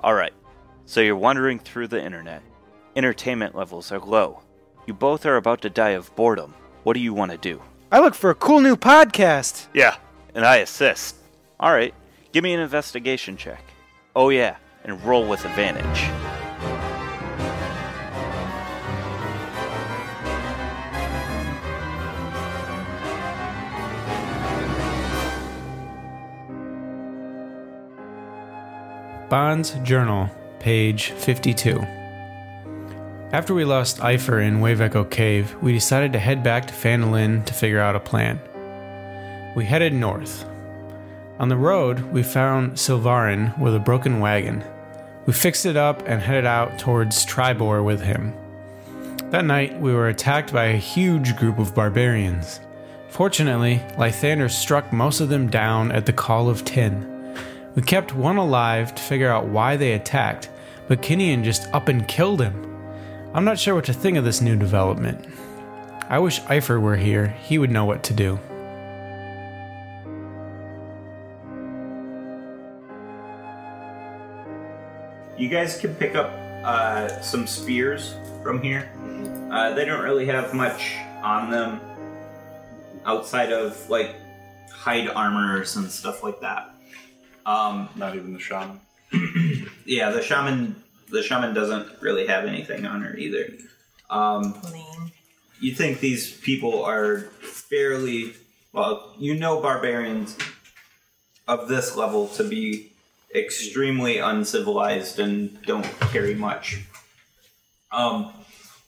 Alright, so you're wandering through the internet. Entertainment levels are low. You both are about to die of boredom. What do you want to do? I look for a cool new podcast. Yeah, and I assist. Alright, give me an investigation check. Oh yeah, and roll with advantage. Bond's Journal, page 52. After we lost Eifer in Wave Echo Cave, we decided to head back to Phandalin to figure out a plan. We headed north. On the road, we found Silvarin with a broken wagon. We fixed it up and headed out towards Triboar with him. That night, we were attacked by a huge group of barbarians. Fortunately, Lythander struck most of them down at the Call of Tin. We kept one alive to figure out why they attacked, but Kinian just up and killed him. I'm not sure what to think of this new development. I wish Eifer were here. He would know what to do. You guys can pick up some spears from here. They don't really have much on them outside of like hide armors and stuff like that. Not even the shaman. Yeah, the shaman doesn't really have anything on her either. You think these people are fairly, well, you know barbarians of this level to be extremely uncivilized and don't carry much.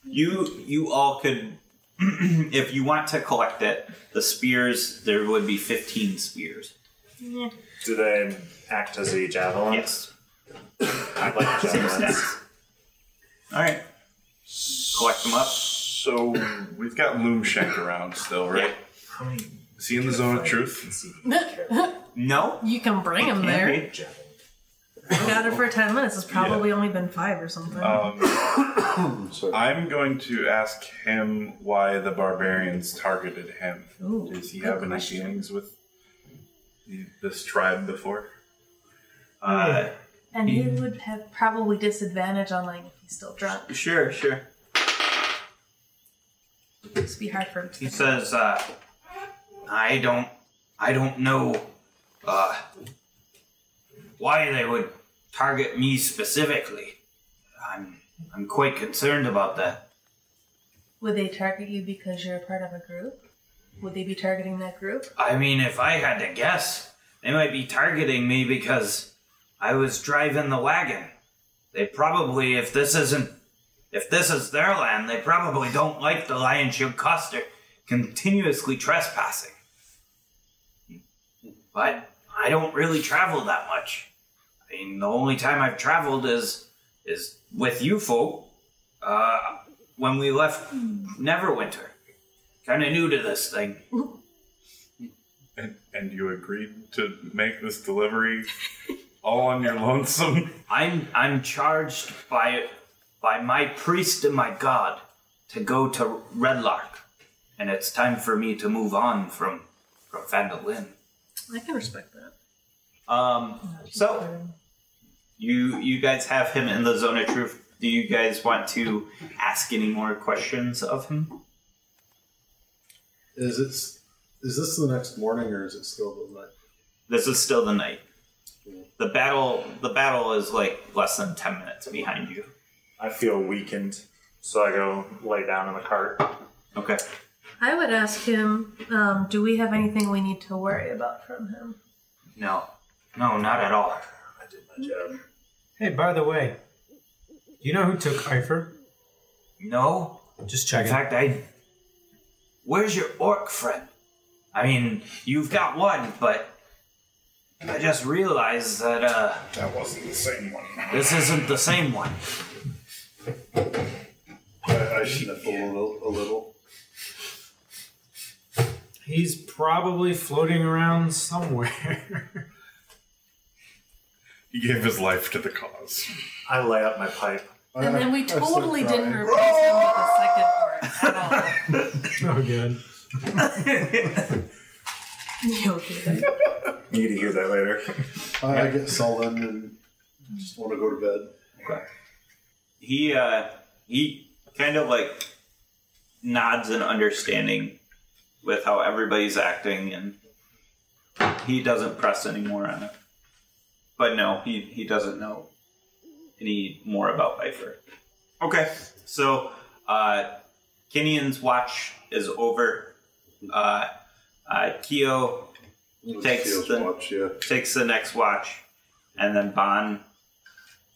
You all could, if you want to collect it, the spears, there would be 15 spears. Yeah. Do they act as a javelin? Yes. I'd like javelins. Alright. Collect them up. So, we've got Loomshank around still, right? Yeah. Is he in the zone of truth? No. You can bring him there. I got it for 10 minutes. It's probably only been 5 or something. I'm going to ask him why the barbarians targeted him. Ooh, Does he have any feelings with this tribe before? And he would have probably disadvantage on like if he's still drunk. Sure. It'd be hard for him to. He says, I don't know why they would target me specifically. I'm quite concerned about that. Would they target you because you're a part of a group? Would they be targeting that group? I mean, if I had to guess, they might be targeting me because I was driving the wagon. They probably, if this is their land, they probably don't like the Lion Shield Coster continuously trespassing. But I don't really travel that much. I mean, the only time I've traveled is with you folk, when we left Neverwinter. Kind of new to this thing. And you agreed to make this delivery all on your lonesome? I'm charged by my priest and my god to go to Redlark, and it's time for me to move on from Phandalin. I can respect that. So you guys have him in the zone of truth. Do you guys want to ask any more questions of him? Is this the next morning or is it still the night? This is still the night. The battle is like less than 10 minutes behind you. I feel weakened, so I go lay down in the cart. Okay. I would ask him, do we have anything we need to worry about from him? No, not at all. I did my job. Hey, by the way, do you know who took Eifer? No. Just In checking. fact, where's your orc friend? I mean, you've got one, but I just realized that, That wasn't the same one. this isn't the same one. I sniff a little. He's probably floating around somewhere. He gave his life to the cause. I lay up my pipe. And then we I start totally didn't crying. replace him with a second orc at all. Oh, good. You okay? You need to hear that later. I get sullen and Just want to go to bed. Okay. He kind of like nods in understanding with how everybody's acting, and he doesn't press anymore on it. But no, he doesn't know any more about Ifer. Okay, so Kinian's watch is over. Keo takes the next watch, and then Bon.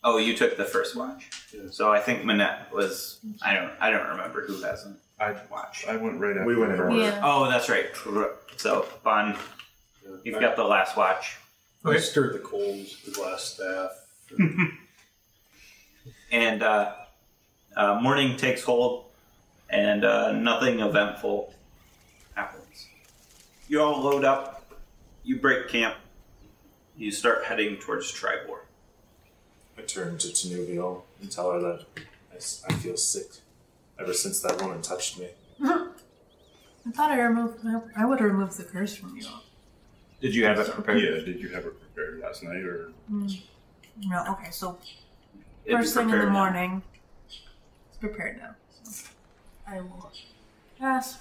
Oh, you took the first watch. Yeah. So I think Manette was. I don't remember who hasn't watched. I went right after. We went in order. Yeah. Oh, that's right. So Bon, you've got the last watch. I stirred the coals with the glass staff. And morning takes hold, and nothing eventful happens. You all load up, you break camp, you start heading towards Triboar. I turn to Tanuvial and tell her that I feel sick ever since that woman touched me. I thought I would have removed the curse from you. Did you have it prepared? Yeah, did you have it prepared last night, or? No, okay, so It'd be first thing in the prepared now. morning, it's prepared now. So I will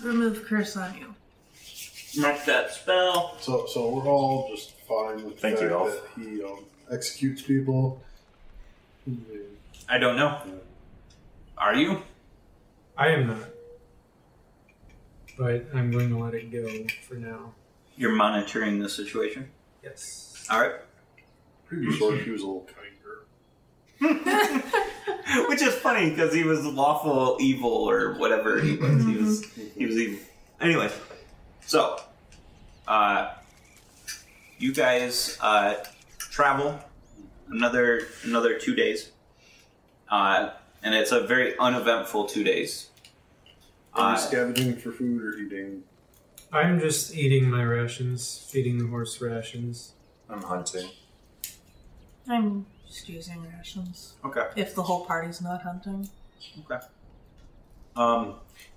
remove curse on you. Mark that spell. So we're all just fine with the Thank you, fact Elf. that he executes people. I don't know. Are you? I am not. But I'm going to let it go for now. You're monitoring the situation? Yes. Alright. Previous order, he was a little kinder. Which is funny, because he was lawful evil, or whatever he was. He was evil. Anyway, so, you guys travel another 2 days. And it's a very uneventful 2 days. Are you scavenging for food or eating? I'm just eating my rations, feeding the horse rations. I'm hunting. I'm just using rations. Okay. If the whole party's not hunting. Okay.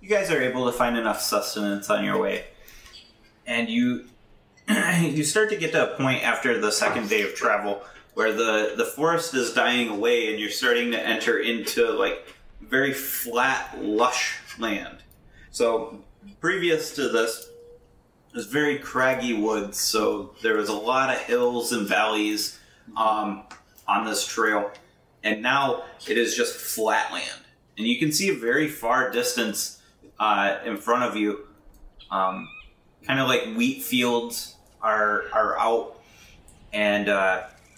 You guys are able to find enough sustenance on your way, and you you start to get to a point after the second day of travel where the forest is dying away, and you're starting to enter into like very flat, lush land. So previous to this, it was very craggy woods, so there was a lot of hills and valleys on this trail, and now it is just flat land. And you can see a very far distance in front of you, kind of like wheat fields are out, and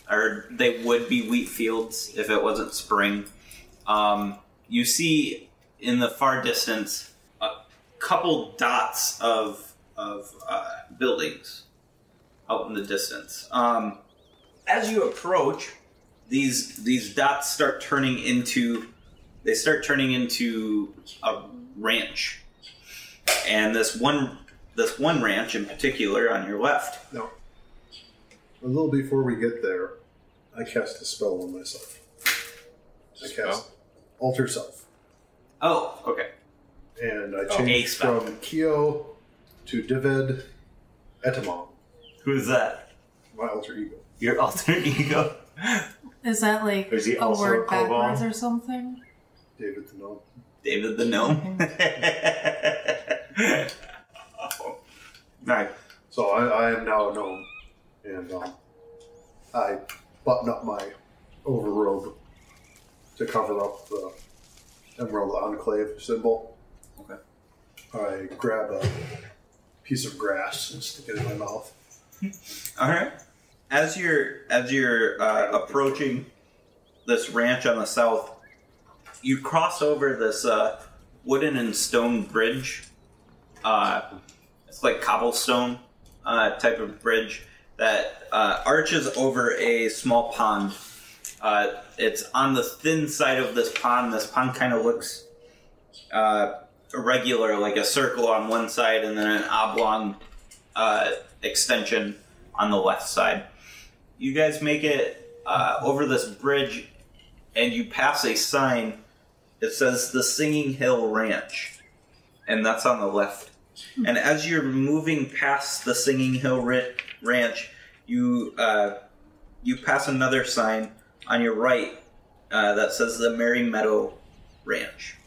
or they would be wheat fields if it wasn't spring. You see in the far distance a couple dots of buildings out in the distance. As you approach, these dots start turning into a ranch, and this one ranch in particular on your left. No. A little before we get there, I cast a spell on myself. I cast Alter Self. Oh, okay. And I A changed spell. from Keo to Dived Etamon, Who's that? my alter ego. Your alter ego? Is that like Is he a also word a kobold? backwards or something? David the Gnome. David the Gnome. Oh. Right. So I am now a gnome, and I button up my overrobe to cover up the Emerald Enclave symbol. Okay. I grab a piece of grass and stick it in my mouth. All right. As you're approaching this ranch on the south, you cross over this wooden and stone bridge. It's like cobblestone type of bridge that arches over a small pond. It's on the thin side of this pond. This pond kind of looks irregular, like a circle on one side and then an oblong extension on the left side. You guys make it over this bridge, and you pass a sign. It says the Singing Hill Ranch, and that's on the left. And as you're moving past the Singing Hill Ranch, you pass another sign on your right that says the Merry Meadow Ranch.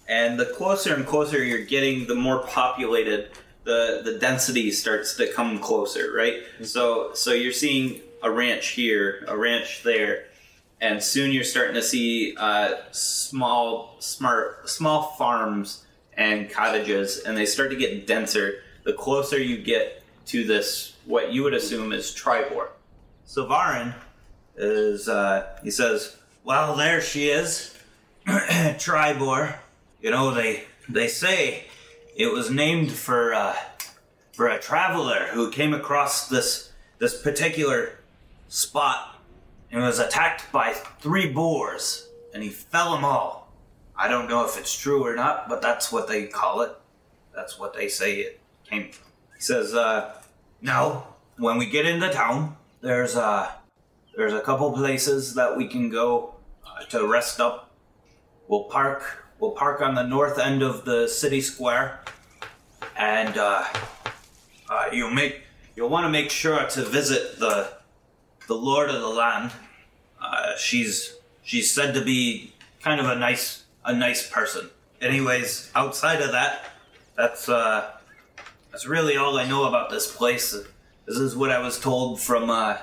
And the closer and closer you're getting, the more populated the density starts to come closer, right? So you're seeing a ranch here, a ranch there, and soon you're starting to see small farms and cottages, and they start to get denser the closer you get to this, what you would assume is Triboar. So Varin is, he says, well, there she is, Triboar. You know, they say it was named for a traveler who came across this particular spot and was attacked by 3 boars, and he fell them all. I don't know if it's true or not, but that's what they call it. That's what they say it came from. He says, now, when we get into town, there's a couple places that we can go to rest up. We'll park on the north end of the city square, and you'll want to make sure to visit the lord of the land. She's said to be kind of a nice person. Anyways, outside of that, that's really all I know about this place. This is what I was told from the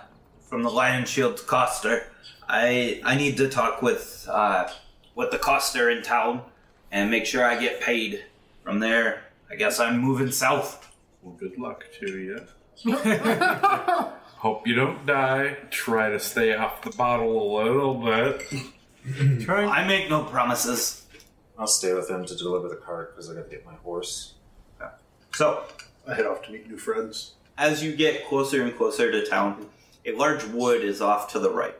Lion Shield Coster. I need to talk with the Coster in town and make sure I get paid. From there, I guess I'm moving south. Well, good luck to you. Hope you don't die. Try to stay off the bottle a little bit. I make no promises. I'll stay with him to deliver the cart because I gotta get my horse. So, I head off to meet new friends. as you get closer and closer to town, a large wood is off to the right,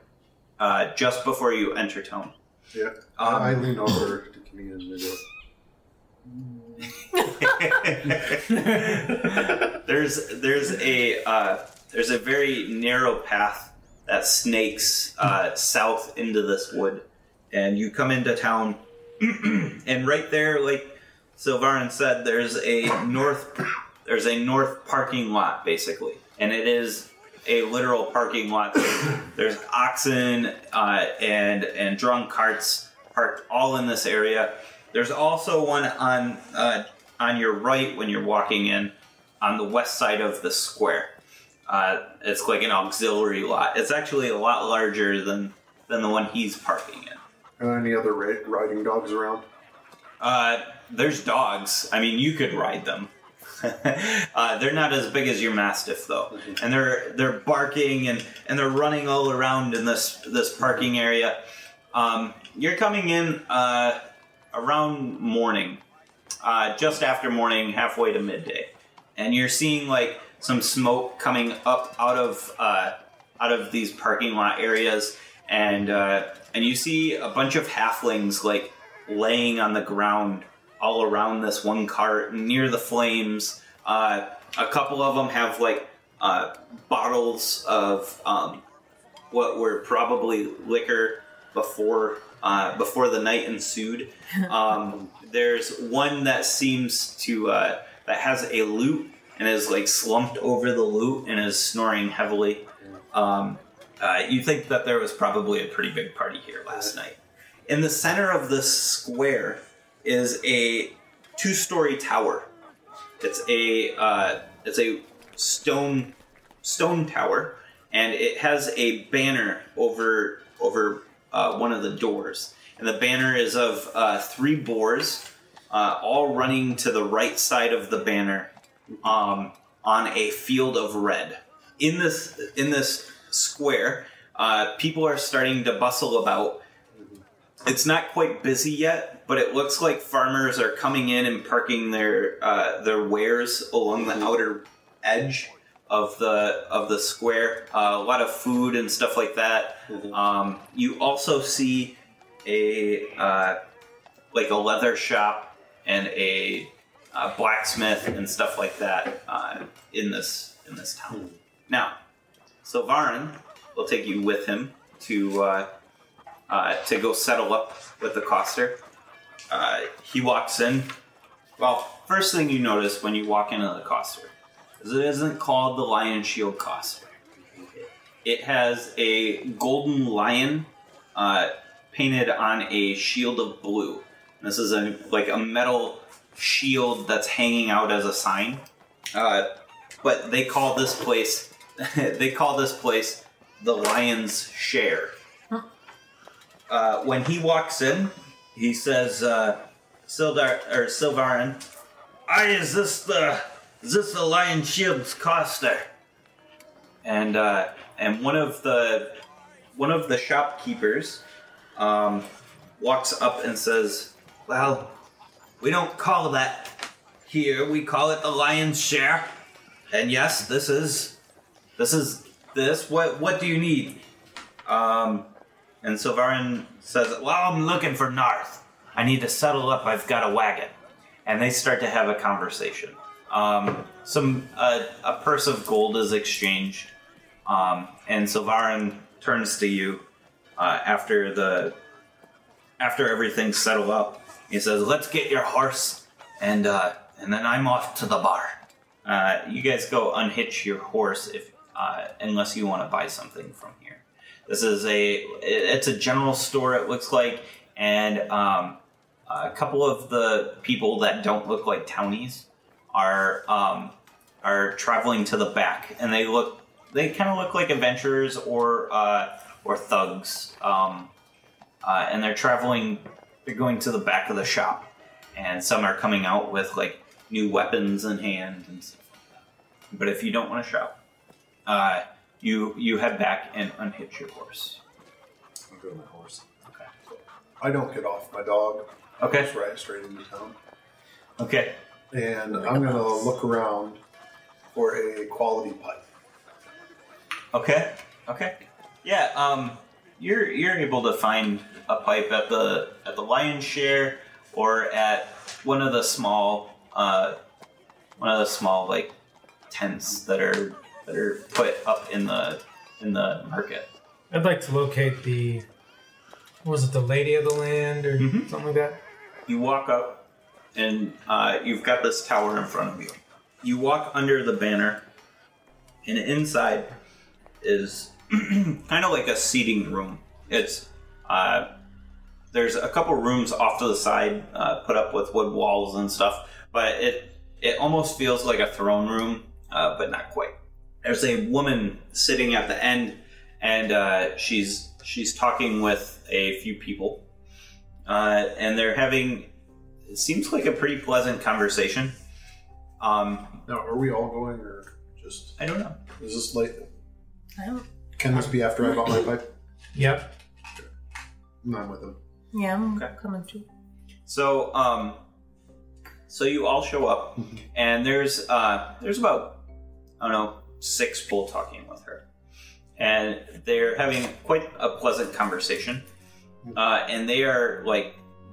just before you enter town. Yeah. I lean over to Camille and go. There's a very narrow path that snakes south into this wood, and you come into town, and right there, like Sylvarin said, there's a north parking lot basically, and it is a literal parking lot. There's oxen and drawn carts parked all in this area. There's also one on your right when you're walking in, on the west side of the square. It's like an auxiliary lot. It's actually a lot larger than the one he's parking in. Are any other riding dogs around? There's dogs. I mean, you could ride them. They're not as big as your Mastiff, though. And they're barking and they're running all around in this parking area. You're coming in around morning, just after morning, halfway to midday, and you're seeing like some smoke coming up out of these parking lot areas, and you see a bunch of halflings like laying on the ground all around this one cart near the flames. A couple of them have like bottles of what were probably liquor before the night ensued. There's one that seems to that has a lute and is like slumped over the lute and is snoring heavily. You think that there was probably a pretty big party here last night. In the center of this square is a 2-story tower. It's a stone tower, and it has a banner over one of the doors. And the banner is of 3 boars, all running to the right side of the banner, on a field of red. In this square, people are starting to bustle about. It's not quite busy yet, but it looks like farmers are coming in and parking their wares along the outer edge of the square. A lot of food and stuff like that. You also see a leather shop and a blacksmith and stuff like that in this town. Now, so Varin will take you with him to go settle up with the coster. He walks in. Well, first thing you notice when you walk into the coster is it isn't called the Lion Shield Coster. It has a golden lion painted on a shield of blue. This is a metal shield that's hanging out as a sign. But they call this place the Lion's Share. When he walks in, he says, Silvarin, is this the Lion Shield's Coster? And one of the shopkeepers walks up and says, well, we don't call that here. We call it the Lion's Share. And yes, this is this. What do you need? And Silvarin says, well, I'm looking for Narth. I need to settle up. I've got a wagon. And they start to have a conversation. A purse of gold is exchanged. And Silvarin turns to you after everything's settled up. He says, let's get your horse, and then I'm off to the bar. You guys go unhitch your horse unless you want to buy something from here. This is it's a general store, it looks like, and a couple of the people that don't look like townies are traveling to the back, and they kind of look like adventurers or thugs, and they're going to the back of the shop, and some are coming out with new weapons in hand and stuff like that. But if you don't want to shop, you head back and unhitch your horse. I'll go to my horse. Okay. I don't get off my dog. Okay. I just ride straight into town. Okay. And I'm going to look around for a quality pipe. Okay. Yeah. You're able to find a pipe at the Lion's Share or at one of the small tents that are put up in the market. I'd like to locate the Lady of the Land or something like that? You walk up, and you've got this tower in front of you. You walk under the banner, and inside is kind of like a seating room. It's there's a couple rooms off to the side, put up with wood walls and stuff, but it almost feels like a throne room, but not quite. There's a woman sitting at the end, and she's talking with a few people, and they're having, it seems like a pretty pleasant conversation. Now, are we all going, or just... I don't know. Is this late? I don't. Can this be after I bought my pipe? Yep. No, I'm with him. Yeah, I'm Okay. coming too. So you all show up, and there's about, I don't know, 6 people talking with her, and they're having quite a pleasant conversation, and they are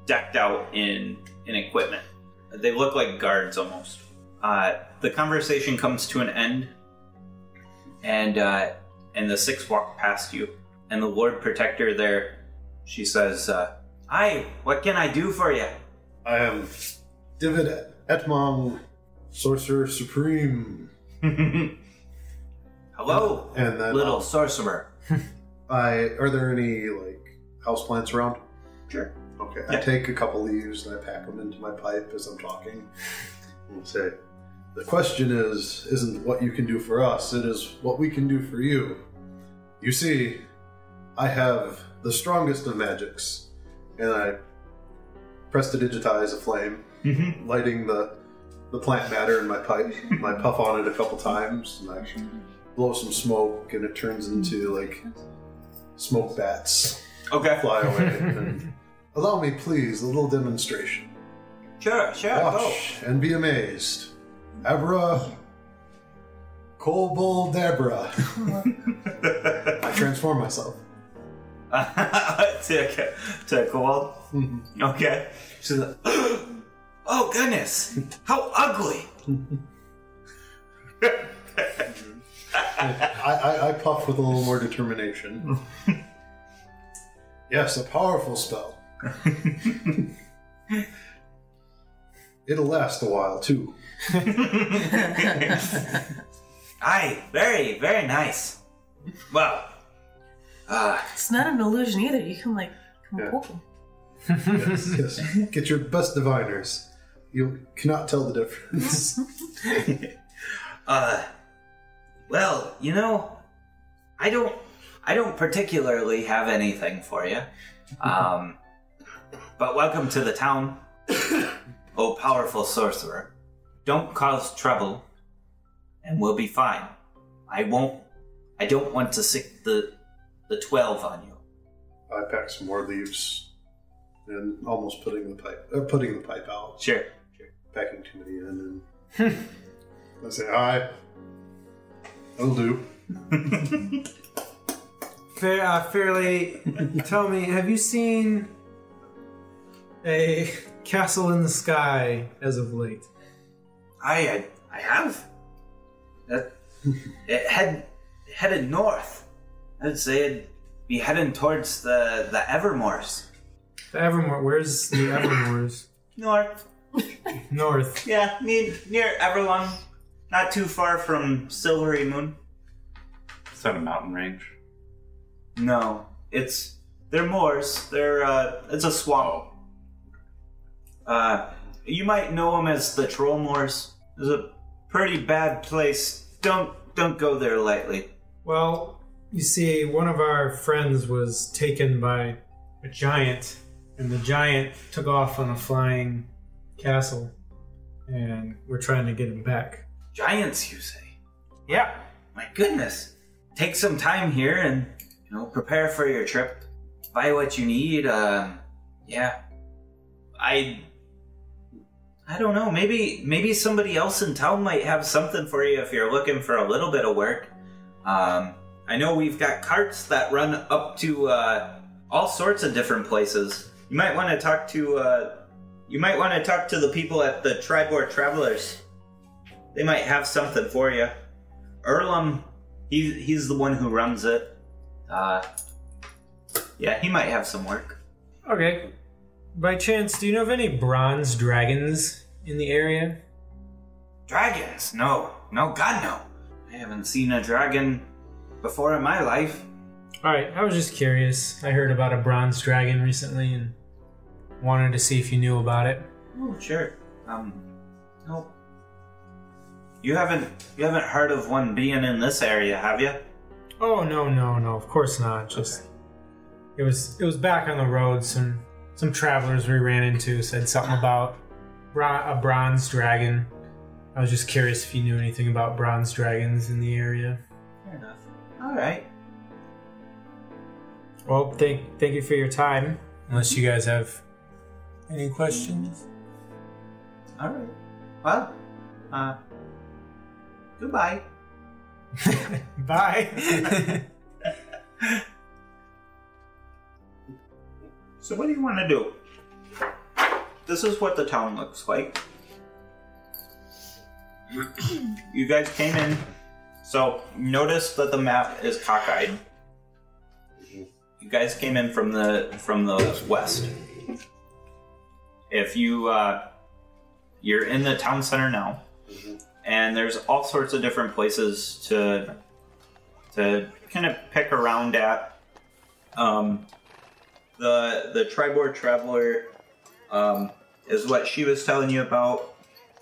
decked out in equipment. They look like guards almost. The conversation comes to an end, and the 6 walk past you, and the Lord Protector there, she says, "Hi, what can I do for you?" I am David Etmong, Sorcerer Supreme. Hello, And then little sorcerer. are there any houseplants around? Sure. Okay, Yeah. I take a couple leaves and I pack them into my pipe as I'm talking. And say, the question isn't what you can do for us, it is what we can do for you. You see, I have the strongest of magics, and I press to digitize a flame, lighting the plant matter in my pipe, and I puff on it a couple times, and I blow some smoke, and it turns into smoke bats. Okay. Fly away. And allow me, please, a little demonstration. Sure, go. Watch and be amazed. Abra Koboldabra. I transform myself. to a kobold? Okay. She's like, oh goodness, how ugly. I puff with a little more determination. Yes, a powerful spell. It'll last a while, too. Aye, very, very nice. Well, It's not an illusion either. You can poke him. Yes. Get your best diviners. You cannot tell the difference. well, I don't particularly have anything for you. But welcome to the town, oh powerful sorcerer. Don't cause trouble, and we'll be fine. I don't want to sick the 12 on you. I pack some more leaves and almost putting the pipe out. Sure. Packing too many in, and I say, that'll do. Fairly, tell me, have you seen a castle in the sky as of late? I have. It headed north. I'd say it'd be heading towards the Evermoors. The Evermore, where's the Evermoors? North. North. Yeah, near Everlong. Not too far from Silvery Moon. Is that a mountain range? No, they're moors. It's a swamp. You might know them as the Troll Moors. It's a pretty bad place. Don't go there lightly. Well, you see, one of our friends was taken by a giant, and the giant took off on a flying castle, and we're trying to get him back. Giants, you say? Yeah. My goodness. Take some time here and, prepare for your trip. Buy what you need. Yeah. I don't know. Maybe somebody else in town might have something for you if you're looking for a little bit of work. I know we've got carts that run up to all sorts of different places. You might want to talk to the people at the Triboar Travelers. They might have something for you. Earlham, he's the one who runs it. Yeah, he might have some work. Okay. By chance, do you know of any bronze dragons in the area? Dragons? No, God no. I haven't seen a dragon before in my life. Alright, I was just curious. I heard about a bronze dragon recently and wanted to see if you knew about it. Oh, sure. No. You haven't heard of one being in this area, have you? Oh, no, of course not. Just it was back on the road. Some travelers we ran into said something about a bronze dragon. I was just curious if you knew anything about bronze dragons in the area. Fair enough. All right. Well, thank you for your time. Unless you guys have any questions. All right. Well, goodbye. Bye. So what do you want to do? This is what the town looks like. You guys came in, so notice that the map is cockeyed. You guys came in from the west. If you're in the town center now, and there's all sorts of different places to kind of pick around at. The Triboar Traveler is what she was telling you about.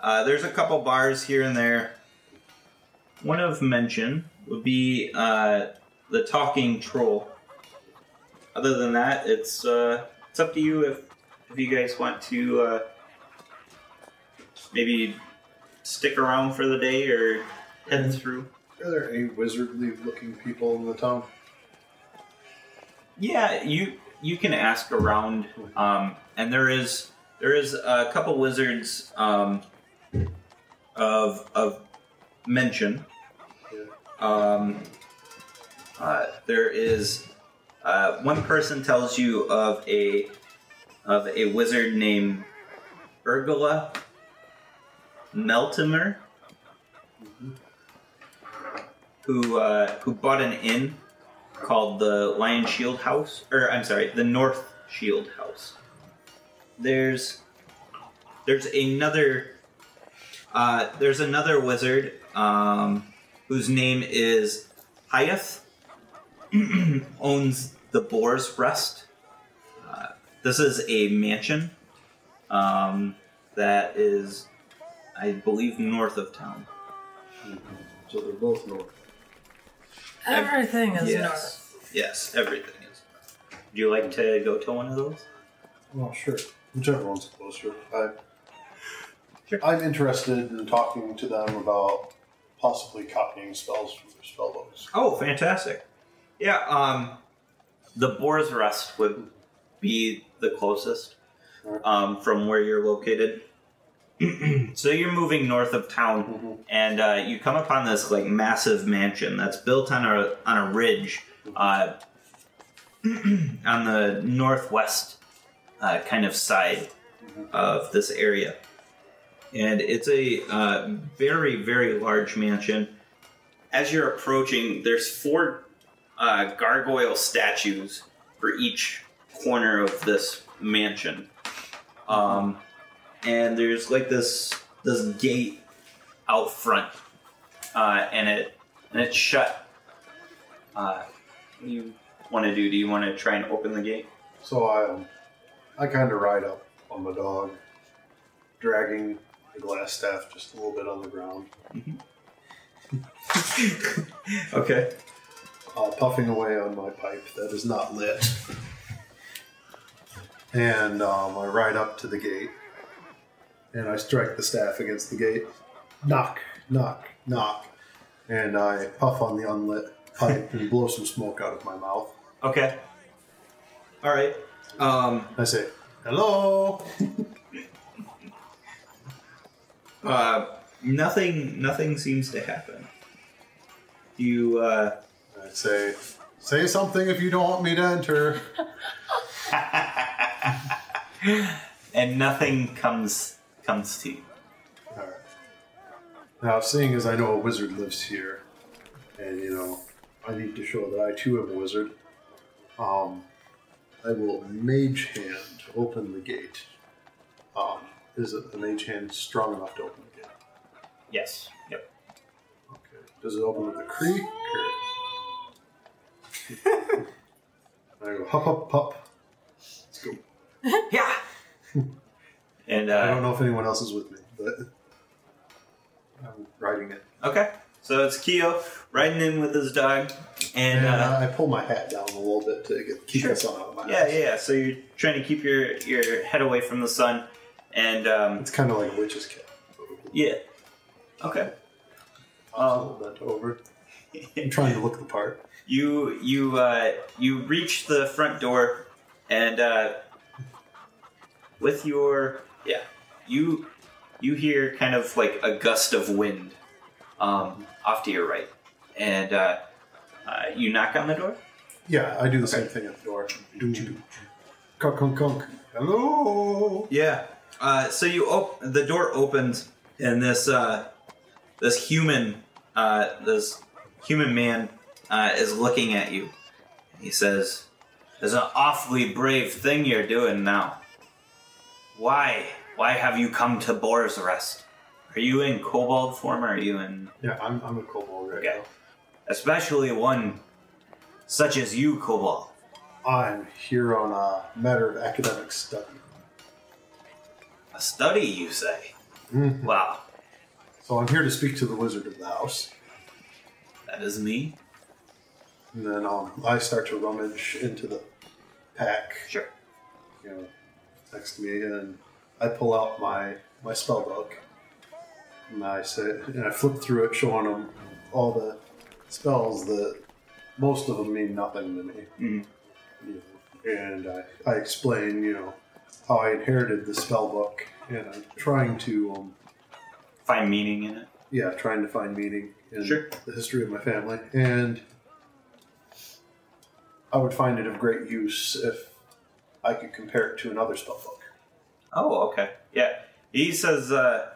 There's a couple bars here and there. One of mention would be the Talking Troll. Other than that, it's up to you if you guys want to maybe stick around for the day or head through. Are there any wizardly-looking people in the town? Yeah, you can ask around, and there is a couple wizards of mention. There is one person tells you of a wizard named Urgula Meltimer, who bought an inn called the Lion Shield House, the North Shield House. There's another wizard whose name is Hyeth, owns the Boar's Rest. This is a mansion that is, I believe, north of town. So they're both north. Everything is north. Yes, everything is. Would you like to go to one of those? Well, sure. Whichever one's closer. I'm interested in talking to them about possibly copying spells from their spell books. Oh, fantastic. Yeah, the Boar's Rest would be the closest from where you're located. So you're moving north of town, and you come upon this like massive mansion that's built on a ridge on the northwest kind of side of this area. And it's a very, very large mansion. As you're approaching, there's 4 gargoyle statues for each corner of this mansion. And there's like this gate out front, and it's shut. What do you want to do? Do you want to try and open the gate? So I kind of ride up on my dog, dragging the glass staff just a little bit on the ground. Okay. Puffing away on my pipe that is not lit. And I ride up to the gate, and I strike the staff against the gate. Knock, knock, knock. And I puff on the unlit pipe and blow some smoke out of my mouth. Okay. All right. I say, hello. Nothing seems to happen. You, I say something if you don't want me to enter. and nothing comes to you. All right. Now, seeing as I know a wizard lives here, and I need to show that I too am a wizard, I will mage hand open the gate. Is it the mage hand strong enough to open the gate? Yes. Yep. Okay. Does it open with a creak? Or... I go hop, hop, hop. Let's go. Yeah. And I don't know if anyone else is with me, but I'm riding it. Okay. So it's Keo riding in with his dog, and I pull my hat down a little bit to keep the sun out of my eyes. Yeah. So you're trying to keep your head away from the sun, and it's kind of like a witch's cap. Yeah. Okay. Bent over. I'm trying to look the part. You reach the front door, and with your you hear kind of like a gust of wind off to your right, and you knock on the door. Yeah, I do the same thing at the door. Kunk, kunk, kunk. Hello. Yeah. So the door opens, and this human man is looking at you. He says, "There's an awfully brave thing you're doing now. Why have you come to Boar's Rest? Are you in kobold form, or are you in..." Yeah, I'm a kobold right now. Especially one such as you, kobold. I'm here on a matter of academic study. A study, you say? Mm-hmm. Wow. So I'm here to speak to the wizard of the house. That is me. And then I start to rummage into the pack. Sure. Next to me, and I pull out my spell book. And I flip through it, showing them all the spells that most of them mean nothing to me. Mm-hmm. And I explain, how I inherited the spell book, and I'm trying to find meaning in it. Yeah, trying to find meaning in Sure. the history of my family, and I would find it of great use if I could compare it to another spell book. Oh, okay. Yeah. He says, I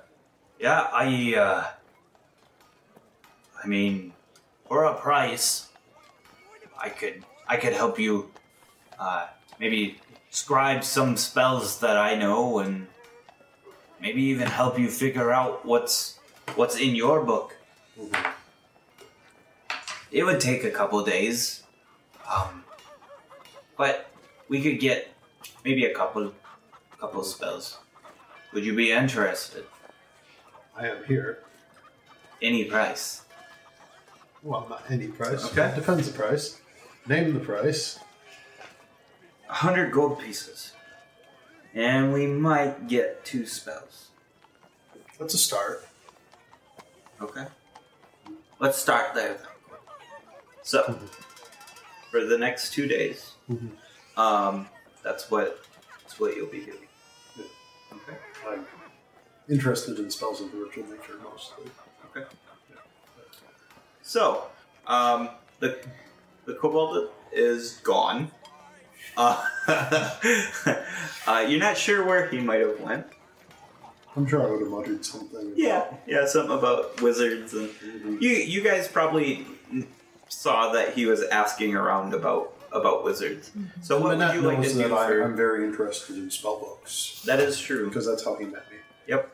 mean, for a price, I could help you, maybe scribe some spells that I know, and maybe even help you figure out what's in your book. Mm-hmm. It would take a couple days. But we could get maybe a couple spells. Would you be interested? I am here. Any price. Well, not any price. Okay. Depends the price. Name the price. 100 gold pieces. And we might get 2 spells. That's a start. Okay. Let's start there then. So, for the next 2 days, that's what you'll be doing. Yeah. Okay. I'm interested in spells of virtual nature mostly. Okay. So, the kobold is gone. You're not sure where he might have went. I'm sure I would have muttered something. Yeah, something about wizards, and you guys probably saw that he was asking around about wizards. So what would you like to do for? I'm very interested in spellbooks. That is true. Because that's how he met me. Yep.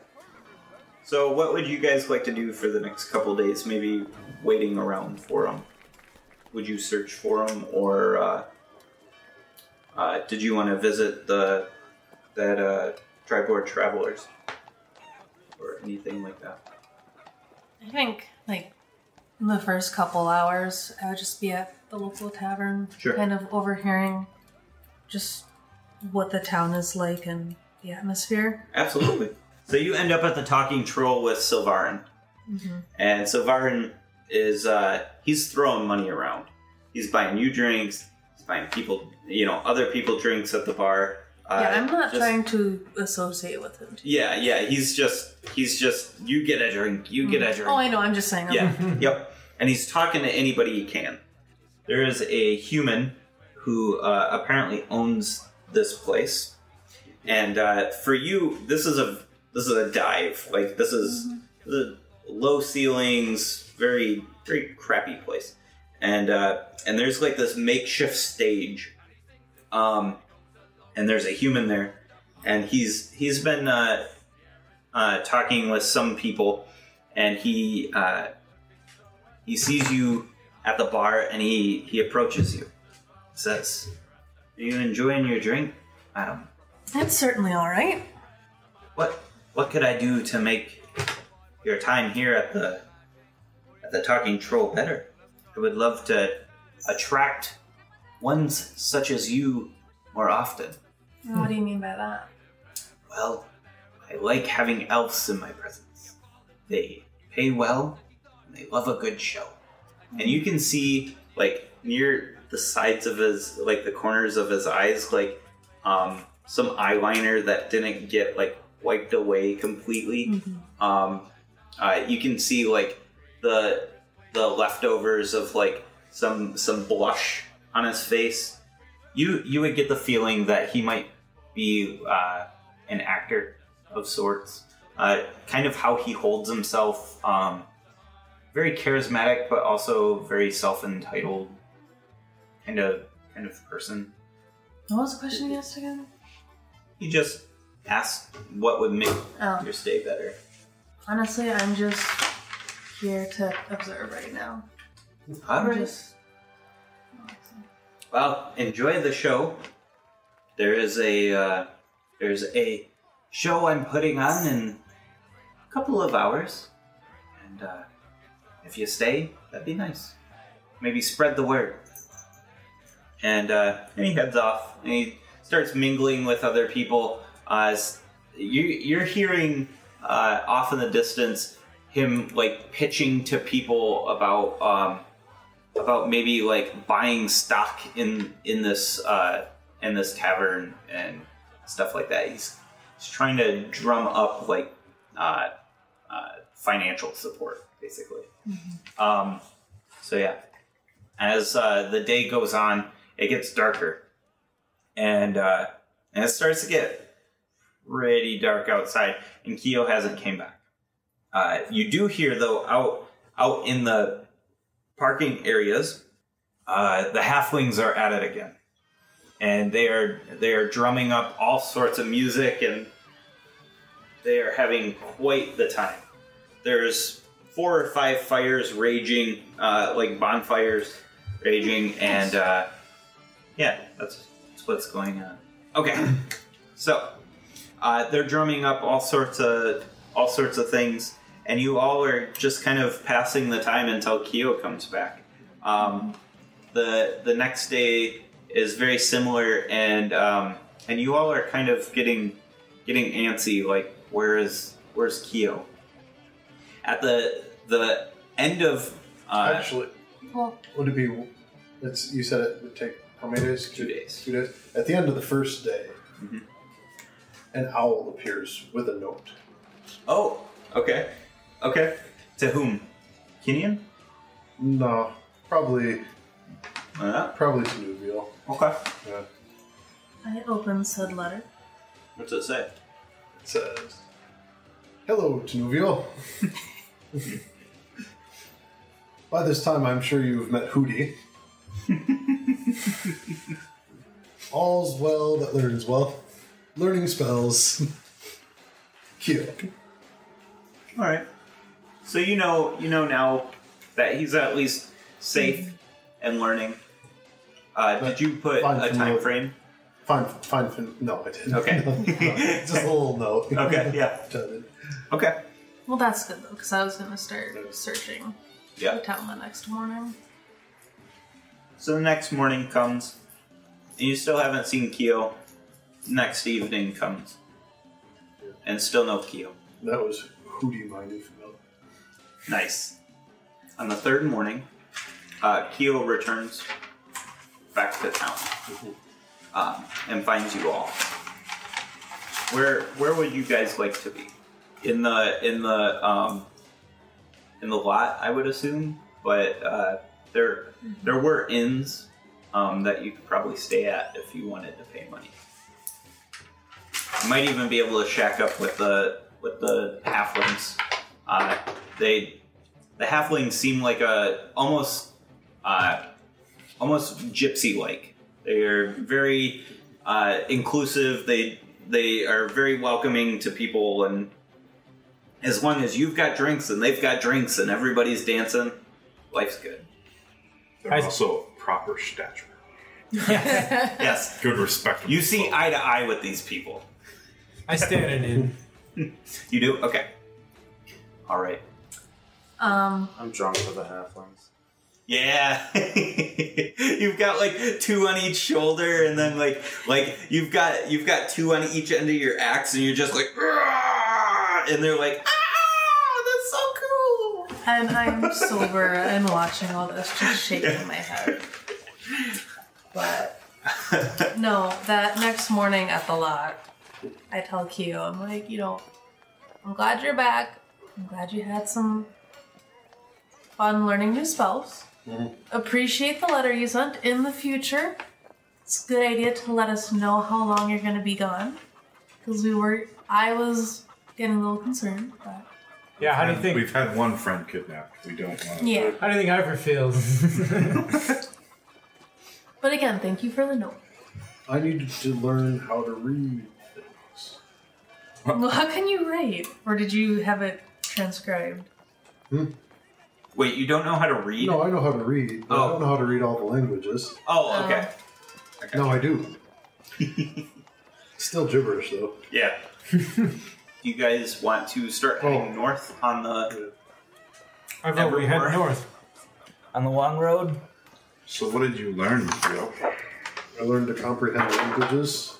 So what would you guys like to do for the next couple days? Maybe waiting around for him. Would you search for him, or did you want to visit that Triboar Travelers? Or anything like that. I think, like, in the first couple hours, I would just be at the local tavern, Sure. kind of overhearing just what the town is like and the atmosphere. Absolutely. So you end up at the Talking Troll with Sylvarin. And Sylvarin is, he's throwing money around. He's buying you drinks, he's buying people, other people drinks at the bar. I'm not trying to associate with him. Yeah, he's just, you get a drink, you get a drink. Oh, I know, I'm just saying. Yeah, yep. And he's talking to anybody he can. There is a human who apparently owns this place. And for you, this is a dive. Like, this is the low ceilings, very, very crappy place. And there's like this makeshift stage. And there's a human there, and he's been talking with some people, and he sees you at the bar, and he approaches you. Says, "Are you enjoying your drink, madam?" That's certainly all right. What could I do to make your time here at the Talking Troll better? I would love to attract ones such as you more often. What do you mean by that? Well, I like having elves in my presence. They pay well, and they love a good show. And you can see, like, near the sides of his, like, the corners of his eyes, like, some eyeliner that didn't get, like, wiped away completely. You can see, like, the leftovers of, like, some blush on his face. You would get the feeling that he might be an actor of sorts. Kind of how he holds himself. Very charismatic, but also very self-entitled kind of person. What was the question you asked again? He just asked what would make your stay better. Honestly, I'm just here to observe right now. All right. Well, enjoy the show. There's a show I'm putting on in a couple of hours, and if you stay, that'd be nice. Maybe spread the word. And he heads off, and he starts mingling with other people. You're hearing off in the distance him like pitching to people about maybe like buying stock in this tavern and stuff like that. He's trying to drum up like financial support, basically. So yeah, as the day goes on, it gets darker, and it starts to get pretty dark outside. And Keo hasn't came back. You do hear though out in the parking areas, the halflings are at it again, and they are drumming up all sorts of music, and they are having quite the time. There's 4 or 5 fires raging, like bonfires raging, and Yeah, that's what's going on. Okay, so they're drumming up all sorts of things, and you all are just kind of passing the time until Kyo comes back. The next day is very similar, and you all are kind of getting antsy. Like, where's Kyo? At the end of Actually, Well, would it be? You said it would take how many days? 2 days. 2 days. At the end of the first day, Mhm. an owl appears with a note. Oh, okay. To whom? Kenyan? No, probably Uh, to Nubile. okay. Yeah. I opened said letter. What's it say? It says, "Hello, Tenuvio. By this time, I'm sure you've met Hootie. All's well that learns well. Learning spells. Cute. All right. So you know now that he's at least safe and learning. Did you put Fine, a time familiar. frame? Fine. No, I didn't. Okay. No, just a little note. Okay. Yeah. Okay. Well, that's good though, because I was going to start searching Yeah. the town the next morning. So the next morning comes, and you still haven't seen Kyo. Next evening comes, and still no Kyo. That was Hootie, my new familiar. Nice. On the third morning, Kyo returns back to town and finds you all. Where would you guys like to be? In the lot, I would assume, but there were inns that you could probably stay at if you wanted to pay money. You might even be able to shack up with the halflings. The halflings seem like almost gypsy-like. They are very inclusive. They are very welcoming to people, and as long as you've got drinks and they've got drinks and everybody's dancing, life's good. They're also proper stature. Yes. Good respect. You see eye to eye with these people. I stay at an inn. You do? Okay. All right. I'm drunk for the halflings. Yeah. You've got like 2 on each shoulder, and then like you've got 2 on each end of your axe, and you're just like, "Argh!" And they're like, that's so cool. And I'm sober and watching all this, just shaking my head. But no, that next morning at the lot, I tell Kyo, I'm like, I'm glad you're back. I'm glad you had some fun learning new spells. Mm-hmm. Appreciate the letter you sent. In the future, it's a good idea to let us know how long you're going to be gone. Because I was getting a little concerned. But Yeah, how do you think? We've had one friend kidnapped. We don't want to. yeah. How do you think Ivor feels? But again, thank you for the note. I needed to learn how to read things. Well, how can you write? Or did you have it transcribed? Wait, you don't know how to read? No, I know how to read, but I don't know how to read all the languages. Oh, okay. No, I do. Still gibberish, though. Yeah. You guys want to start heading north on the I vote we head north. On the long road? So what did you learn, Joe? I learned to comprehend languages,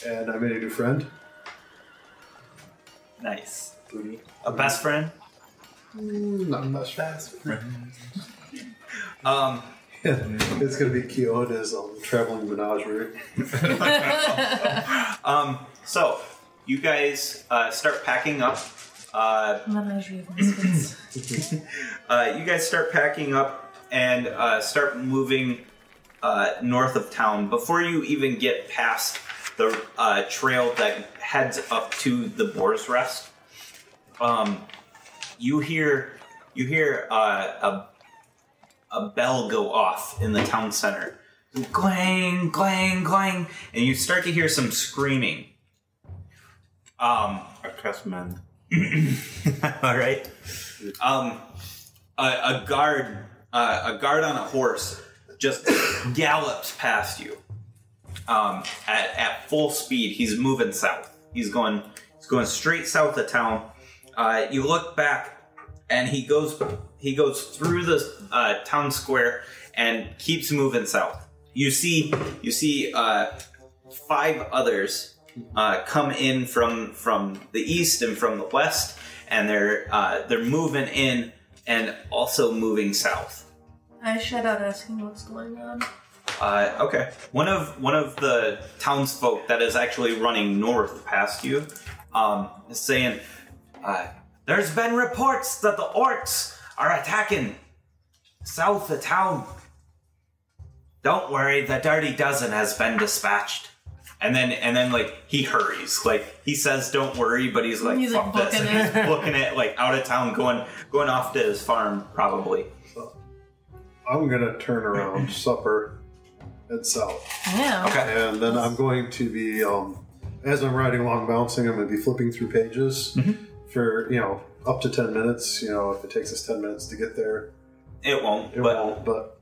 and I made a new friend. Nice. A best friend? Not much. It's gonna be Kyo and his traveling menagerie. So you guys start packing up. Menagerie of misfits. You guys start packing up and start moving north of town. Before you even get past the trail that heads up to the Boar's Rest, you hear a bell go off in the town center. Clang, clang, clang. And you start to hear some screaming. I cast men. All right. A guard on a horse just gallops past you at full speed. He's moving south. He's going straight south of town. You look back, and he goes through the town square and keeps moving south. You see 5 others come in from the east and from the west, and they're moving in and also moving south. I shout out asking what's going on. Okay. One of the townsfolk that is actually running north past you is saying, there's been reports that the orcs are attacking south of town. Don't worry, the Dirty Dozen has been dispatched. And then like he hurries, like he says, "Don't worry," but he's like, "Fuck this!" And he's booking it like out of town, going off to his farm probably. I'm gonna turn around, supper, head south. Yeah. Okay. And then I'm going to be, as I'm riding along bouncing, I'm going to be flipping through pages for, up to 10 minutes. If it takes us 10 minutes to get there. It won't. But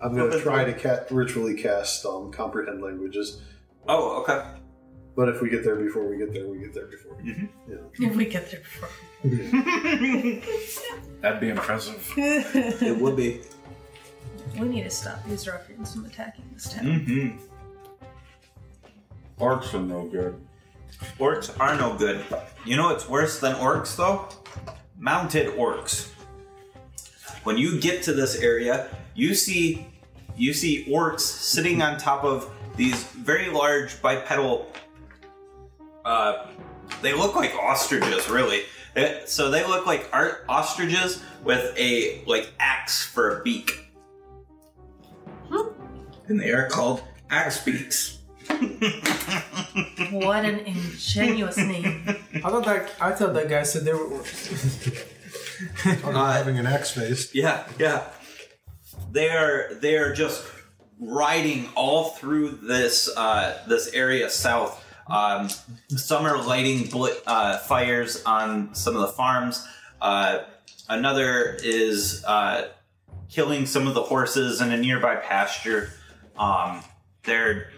I'm going to try to ritually cast Comprehend Languages. Oh, okay. But if we get there before we get there, we get there before. If we get there before. That'd be impressive. It would be. We need to stop these ruffians from attacking this town. Orcs are no good. Orcs are no good. You know what's worse than orcs, though? Mounted orcs. When you get to this area, you see orcs sitting on top of these very large bipedal. They look like ostriches, really. So they look like ostriches with a axe for a beak, and they are called axe beaks. What an ingenuous name. I thought that guy said they were orcs. Having an axe face. Yeah. They are just riding all through this area south. Some are lighting fires on some of the farms. Another is killing some of the horses in a nearby pasture. They're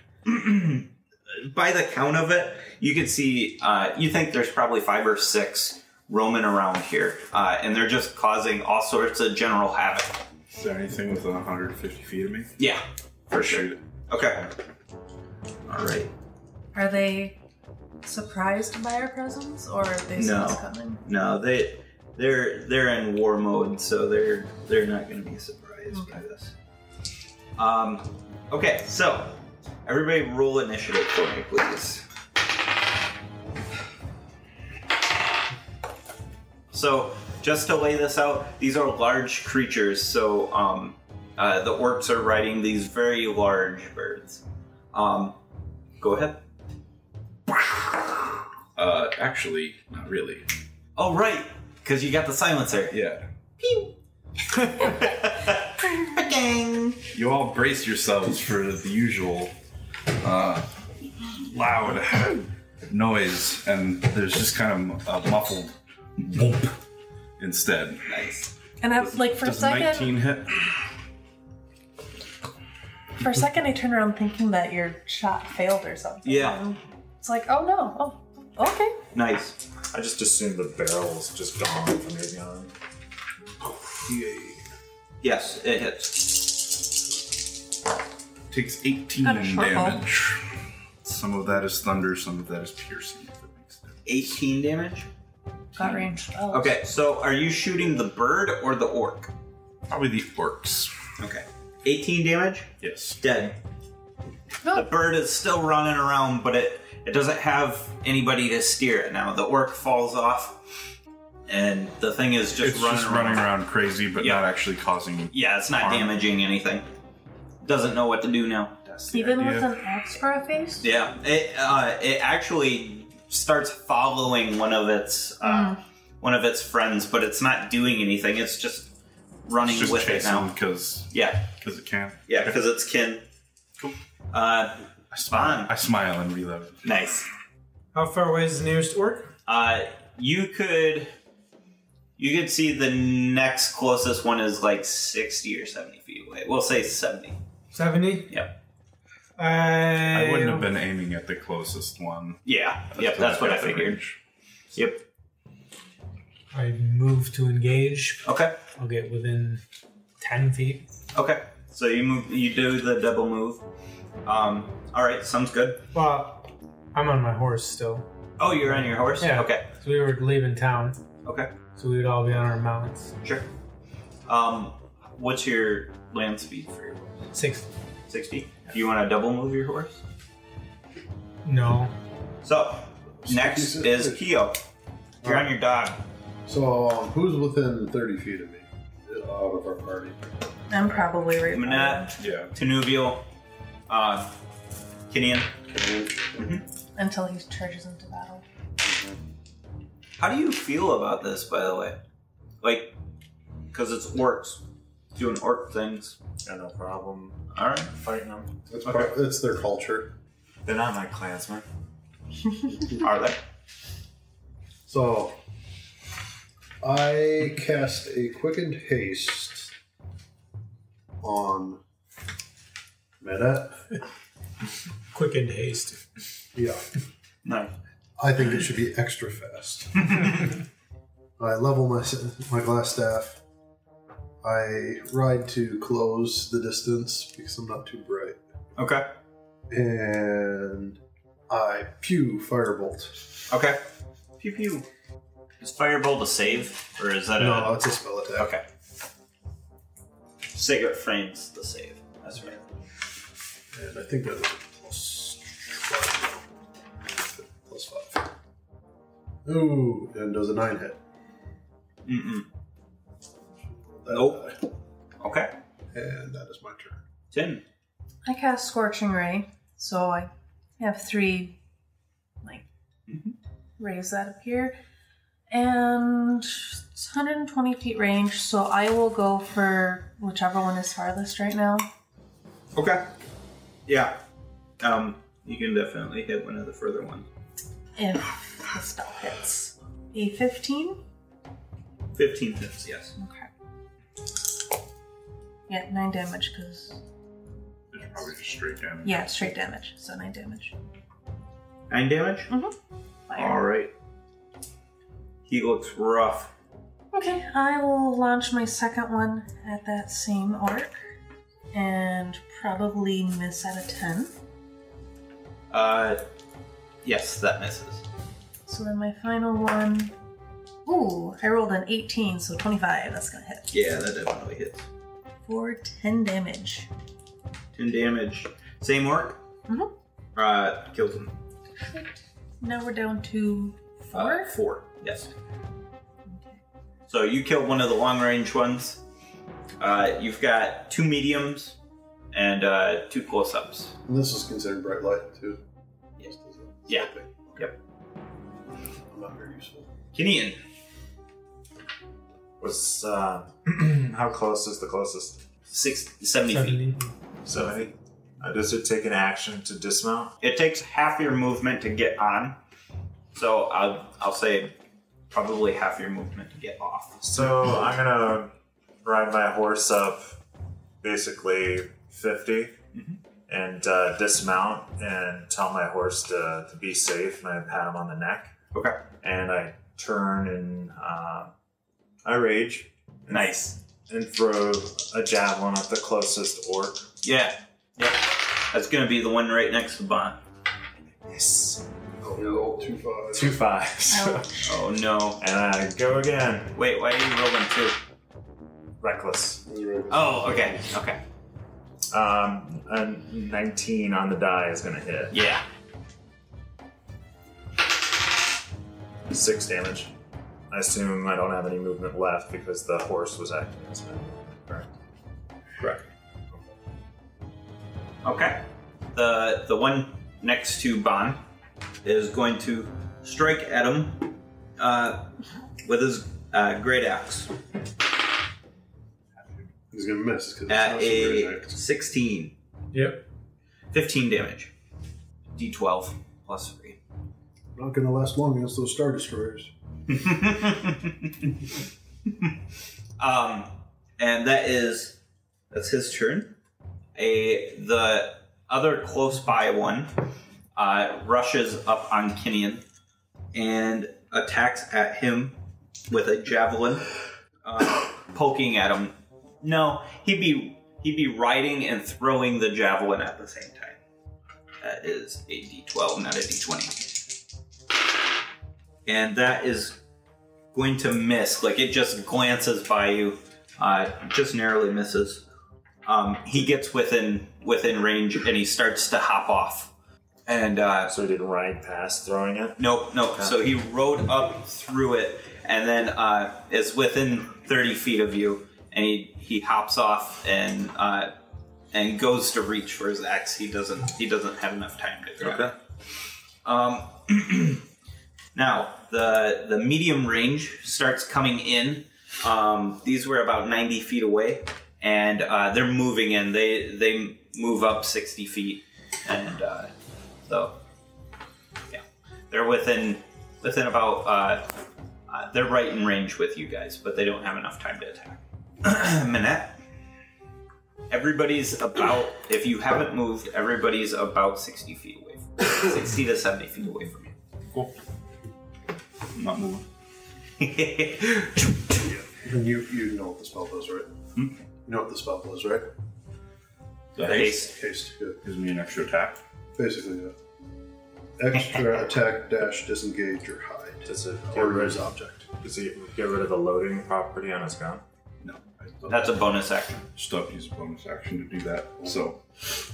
by the count of it, you can see. You think there's probably 5 or 6 roaming around here, and they're just causing all sorts of general havoc. Is there anything within 150 feet of me? Yeah, for sure. Shoot it. Okay. All right. Are they surprised by our presence, or are they see us coming? No, they're in war mode, so they're not going to be surprised by this. Okay, so everybody roll initiative for me, please. So just to lay this out, these are large creatures. So the orcs are riding these very large birds. Go ahead. Actually, not really. Oh, right, because you got the silencer. Yeah. Pew. Bang. You all brace yourselves for the usual loud noise, and there's just kind of a muffled whoop instead. Nice. And I, for a Does second, 19 hit? For a second, I turned around thinking that your shot failed or something. Yeah. And it's like, oh no. Oh, okay. Nice. I just assumed the barrel's just gone from your gun. Yes, it hits. Takes 18 Got a in short damage. Some of that is thunder, some of that is piercing. If that makes sense. 18 damage? Got range. Oh. Okay, so are you shooting the bird or the orc? Probably the orcs. Okay. 18 damage? Yes. Dead. No. The bird is still running around, but it doesn't have anybody to steer it now. The orc falls off, and the thing is just It's running just around. running around crazy, but Yeah. not actually causing. Yeah, it's not harm. damaging anything. Doesn't know what to do now. That's the Even idea. with an axe for a face? Yeah, it actually starts following one of its friends, but it's not doing anything. It's just running It's just with it chasing now. because Yeah, it can. yeah, because it's kin. Cool. Spawn. I smile and reload. Nice. How far away is the nearest orc? You could see the next closest one is like 60 or 70 feet away. anyway. We'll say 70. 70? Yep. I wouldn't have been aiming at the closest one. Yeah. Yep, that's what I figured. Yep. I move to engage. Okay. I'll get within 10 feet. Okay. So you move. You do the double move. All right. Sounds good. Well, I'm on my horse still. Oh, you're on your horse? Yeah. Okay. So we were leaving town. Okay. So we would all be on our mounts. Sure. What's your land speed for your horse? 60. 60. Do you want to double move your horse? No. So, next is Keo. You're on your dog. So, who's within 30 feet of me out of our party? I'm probably right. Manette, Yeah. Tanuvial, Kinian. Until he charges into battle. How do you feel about this, by the way? Like, because it's orcs doing orc things. Got no problem All right. fighting them. It's their culture. They're not my clansmen. Are they? So, I cast a quickened haste on Medette. Quickened haste. Yeah. No. I think it should be extra fast. I level my glass staff. I ride to close the distance because I'm not too bright. Okay. And I pew firebolt. Okay. Pew pew. Is Firebolt a save? Or is that No, it's a spell attack. Okay. Sigurd frames the save. That's right. And I think that is plus 5. Ooh, and does a 9 hit. Mm-mm. That Nope. die. Okay. And that is my turn. 10. I cast Scorching Ray, so I have 3 rays that appear. And it's 120 feet range, so I will go for whichever one is farthest right now. Okay. Yeah. You can definitely hit one of the further ones. If the spell hits. A 15? 15 hits, yes. Okay. Yeah, 9 damage, because... It's probably just straight damage. Yeah, it's straight damage, so 9 damage. 9 damage? Mm-hmm. Alright. He looks rough. Okay, I will launch my second one at that same orc. And probably miss at a 10. Yes, that misses. So then my final one... Ooh, I rolled an 18, so 25. That's gonna hit. Yeah, that definitely hits. For 10 damage. 10 damage. Same orc? Mm-hmm. Kills him. Now we're down to 4? 4, yes. So you killed one of the long range ones. You've got 2 mediums and 2 close ups. And this is considered bright light, too. Yes. Just as a Yeah. thing. Yep. I'm not very useful. Kinian. Was how close is the closest? 70 feet. 70. Does it take an action to dismount? It takes half your movement to get on. So I'll say probably half your movement to get off. So I'm gonna ride my horse up, basically 50, and dismount and tell my horse to be safe. And I pat him on the neck. Okay. And I turn and I rage. Nice. And throw a javelin at the closest orc. Yeah. Yep. That's gonna be the one right next to Bond. Yes. Oh, no. 2 5s. 2 5s. Oh no. And I go again. Wait, why are you rolling 2? Reckless. Oh, okay. Okay. A 19 on the die is gonna hit. Yeah. 6 damage. I assume I don't have any movement left because the horse was acting as a movement, correct? Correct. Okay. The one next to Bon is going to strike at him with his great axe He's going to miss. at a Right. 16. Yep. 15 damage. D12 plus 3. Not going to last long against those Star Destroyers. And that is That's his turn. The other close by one rushes up on Kinian and attacks at him with a javelin, poking at him. No, he'd be riding and throwing the javelin at the same time. That is a d12, not a d20. And that is going to miss. Like, it just glances by you, just narrowly misses. He gets within range and he starts to hop off. And So he didn't ride past throwing it? Nope. Okay. So he rode up through it and then is within 30 feet of you, and he hops off and goes to reach for his axe. He doesn't have enough time to grab it. Now the medium range starts coming in. These were about 90 feet away, and they're moving in. They move up 60 feet, and so yeah, they're within about. They're right in range with you guys, but they don't have enough time to attack. Manette, everybody's about. If you haven't moved, everybody's about 60 feet away. 60 to 70 feet away from you. Cool. I'm not moving. And you know what the spell does, right? You know what the spell does, right? The haste. Haste, good. Gives me an extra attack. Basically, yeah. Extra attack dash disengage or hide. Does it get Or rid use object. Does he get rid of the loading property on his gun? No. That's a bonus action. Stop use a bonus action to do that. So,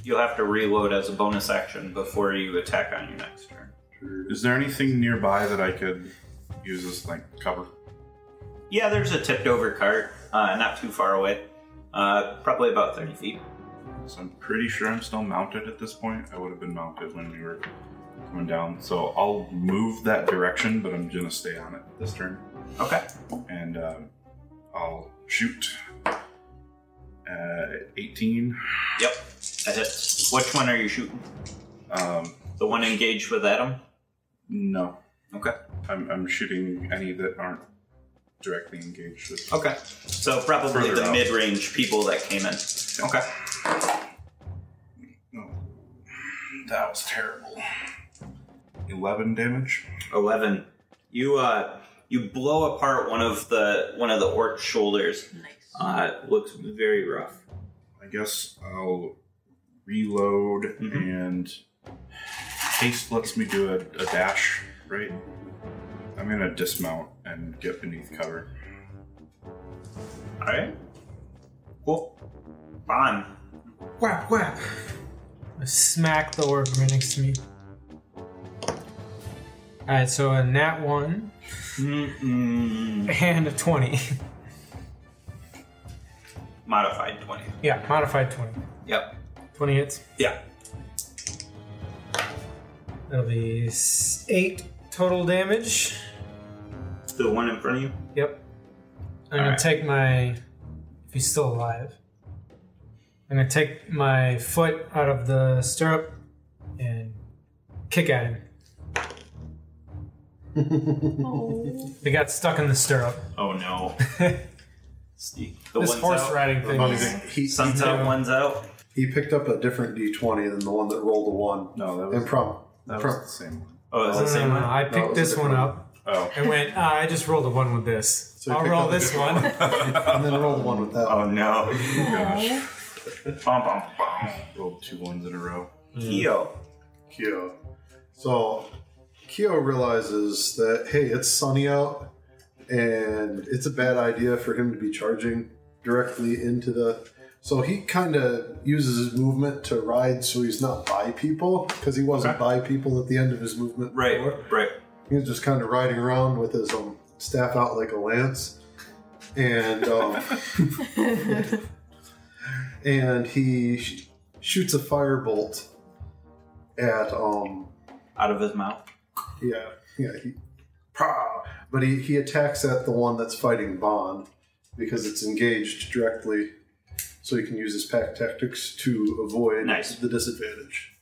You'll have to reload as a bonus action before you attack on your next turn. is there anything nearby that I could use as like cover? Yeah, there's a tipped over cart, not too far away. Probably about 30 feet. So I'm pretty sure I'm still mounted at this point. I would have been mounted when we were coming down. So I'll move that direction, but I'm gonna stay on it this turn. Okay. And I'll shoot. 18. Yep, that hits. Which one are you shooting? The one engaged with Adam? No. Okay. I'm shooting any that aren't directly engaged with. Okay. So probably Further the out. mid-range people that came in. Okay. No. That was terrible. 11 damage. 11. You blow apart one of the orc's shoulders. Nice. Looks very rough. I guess I'll reload and haste lets me do a dash, right? I'm gonna dismount and get beneath cover. Alright. Cool. Fine. Whap, whap. I smack the orc right next to me. Alright, so a nat 1 and a 20. Modified 20. Yeah, modified 20. Yep. 20 hits. Yeah. That'll be 8 total damage. To the one in front of you? Yep. I'm gonna Alright. take my... If he's still alive. I'm gonna take my foot out of the stirrup and kick at him. Oh. They got stuck in the stirrup. Oh no. The This one's horse out. riding thing is... Sun's out, one's out. He picked up a different d20 than the one that rolled a 1. No, that And was the same one. Oh, it's the same one? I No, it picked was a this one different up Oh. and went, I just rolled a 1 with this. So you I'll picked roll up a this one. and then rolled one with that Oh one. no. Oh. Bum, bum, bum. Rolled 2 1s in a row. Kyo. Kyo. So Kyo realizes that, hey, it's sunny out, and it's a bad idea for him to be charging directly into the... So he kind of uses his movement to ride so he's not by people, because he wasn't by people at the end of his movement Right, before. right. He was just kind of riding around with his staff out like a lance. And and he shoots a firebolt at... Out of his mouth. Yeah. But he attacks at the one that's fighting Bond because it's engaged directly, so he can use his pack tactics to avoid Nice. the disadvantage.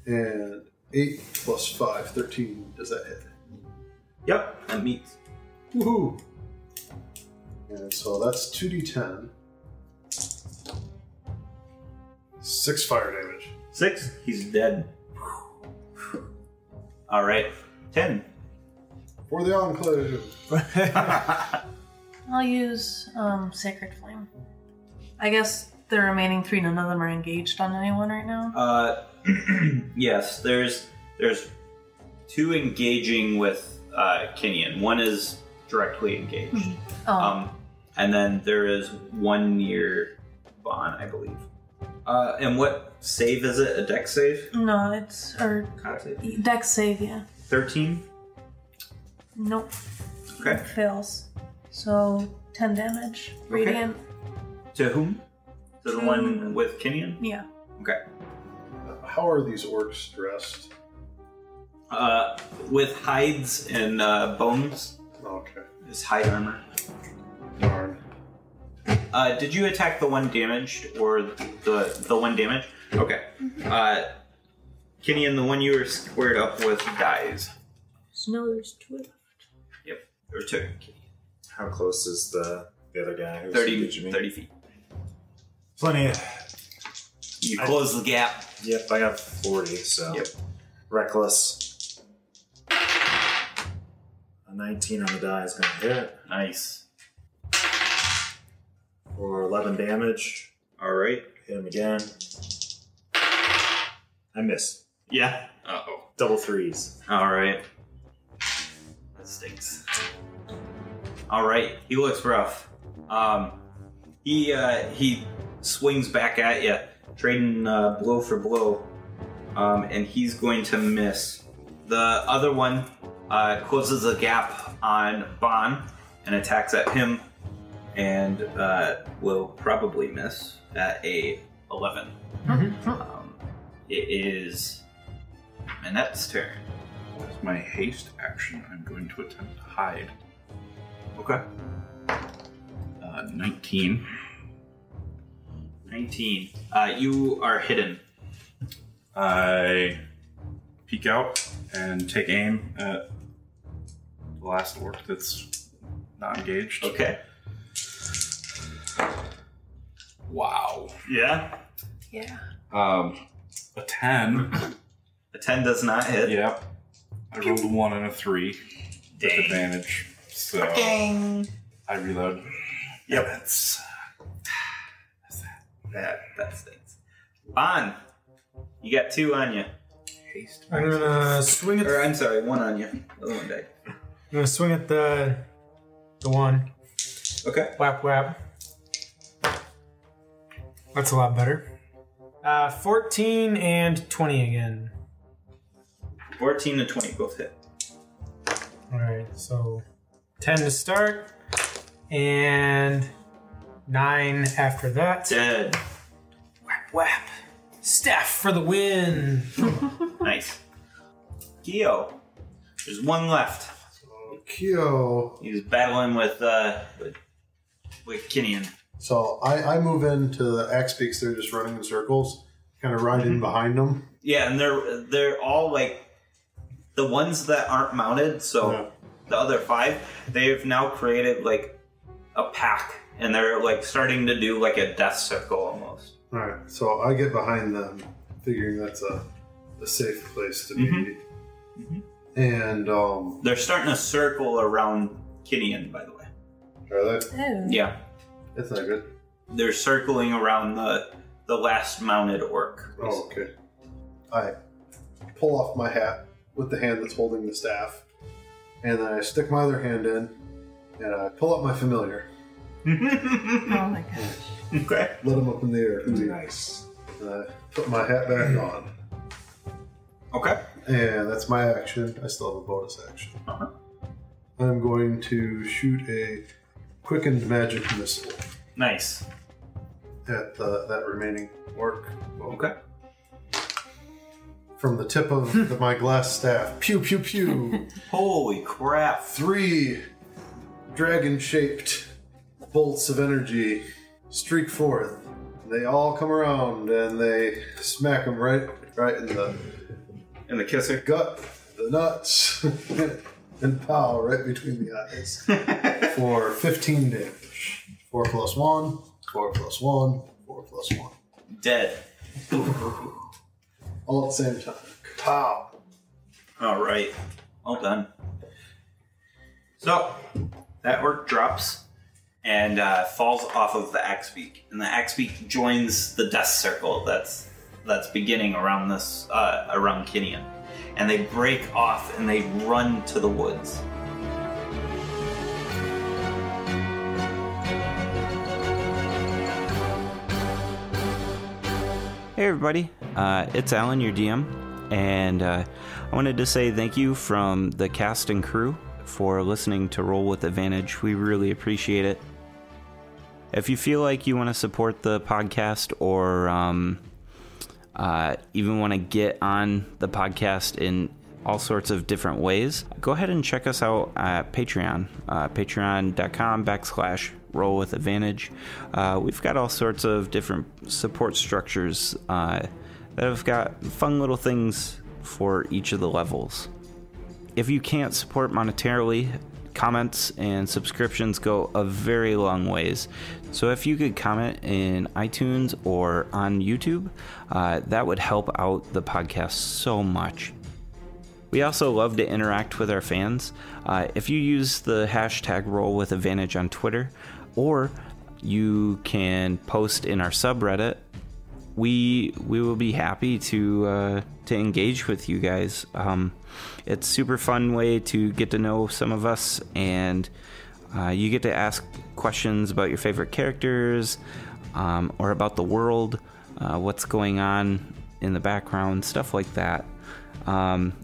And 8 plus 5, 13. Does that hit? Yep, that meets. Woohoo! And so that's 2d10. 6 fire damage. 6. He's dead. All right. 10. For the Enclave. I'll use Sacred Flame. I guess the remaining 3, none of them are engaged on anyone right now? Yes, there's 2 engaging with Kenyan. 1 is directly engaged. And then there is 1 near Bon, I believe. And what save is it? A dex save? No, it's... or dex save, yeah. 13? Nope. Okay. It fails. So, 10 damage. Radiant. To whom? To the one with Kenyan? Yeah. Okay. How are these orcs dressed? With hides and bones. Okay. Is hide armor. Darn. Did you attack the 1 damaged or the 1 damage? Okay. Kenyan, the one you were squared up with dies. So now there's 2 left. Yep. Or 2. How close is the other guy? Who's 30 feet. Plenty. You close the gap. Yep, I got 40, so. Yep. Reckless. A 19 on the die is going to hit. Nice. For 11 damage. Alright. Hit him again. I miss. Yeah. Uh-oh. Double 3s. Alright. That stinks. Alright. He looks rough. He swings back at you, trading blow for blow. And he's going to miss. The other one closes a gap on Bon and attacks at him, and will probably miss at a 11. It is Manette's turn. As my haste action, I'm going to attempt to hide. Okay. 19. 19. You are hidden. I peek out and take aim at the last orc that's not engaged. Okay. Wow. Yeah. Yeah. A 10. A 10 does not hit. Yep. I rolled a 1 and a 3 with Dang. advantage. So Dang. I reload. Yep. That's That stinks. Bon, you got 2 on you. haste. I'm gonna swing at. Or I'm sorry, 1 on you. The other one died. I'm gonna swing at the one. Okay. Whap whap. That's a lot better. 14 and 20 again. 14 and 20 both hit. Alright, so 10 to start, and 9 after that. Dead. Whap whap. Staff for the win! Nice. Keo. There's 1 left. Kyo. He's battling with Kenyan. So I move into the axe peaks. They're just running in circles, kind of ride in behind them. Yeah, and they're all like the ones that aren't mounted. So Yeah. the other 5, they've now created like a pack, and they're like starting to do like a death circle almost. All right, so I get behind them, figuring that's a safe place to be. And They're starting to circle around Kenyan, by the way. are they? Oh. Yeah, That's not good. they're circling around the last mounted orc. Oh, okay. I pull off my hat with the hand that's holding the staff, and then I stick my other hand in, and I pull up my familiar. Oh my gosh. Okay. Let him up in the air. Nice. And I put my hat back on. Okay. And that's my action. I still have a bonus action. Uh-huh. I'm going to shoot a quickened magic missile Nice. at that remaining orc. Okay. From the tip of my glass staff. Pew, pew, pew. Holy crap. 3 dragon-shaped bolts of energy streak forth. They all come around and they smack him right in the And the kisser. gut, the nuts, and pow right between the eyes for 15 damage. 4 plus 1, 4 plus 1, 4 plus 1. Dead. All at the same time. Pow! All right. Well done. So, that orc drops and falls off of the axe beak. And the axe beak joins the death circle that's beginning around this, around Kinian. And they break off and they run to the woods. Hey everybody, it's Alan, your DM, and I wanted to say thank you from the cast and crew for listening to Roll with Advantage. We really appreciate it. If you feel like you want to support the podcast or even want to get on the podcast in all sorts of different ways, go ahead and check us out at Patreon, patreon.com/Roll with Advantage. We've got all sorts of different support structures that have got fun little things for each of the levels. If you can't support monetarily, comments and subscriptions go a very long ways. So if you could comment in iTunes or on YouTube, that would help out the podcast so much. We also love to interact with our fans. If you use the hashtag Roll with Advantage on Twitter, or you can post in our subreddit, we will be happy to engage with you guys. It's a super fun way to get to know some of us, and you get to ask questions about your favorite characters, or about the world, what's going on in the background, stuff like that.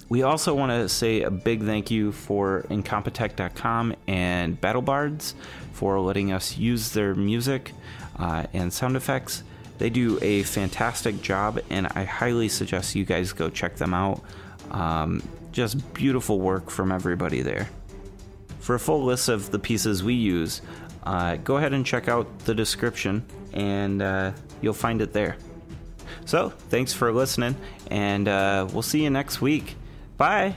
We also want to say a big thank you for Incompetech.com and BattleBards for letting us use their music and sound effects. They do a fantastic job, and I highly suggest you guys go check them out. Just beautiful work from everybody there. For a full list of the pieces we use, go ahead and check out the description, and you'll find it there. So, thanks for listening, and we'll see you next week. Bye!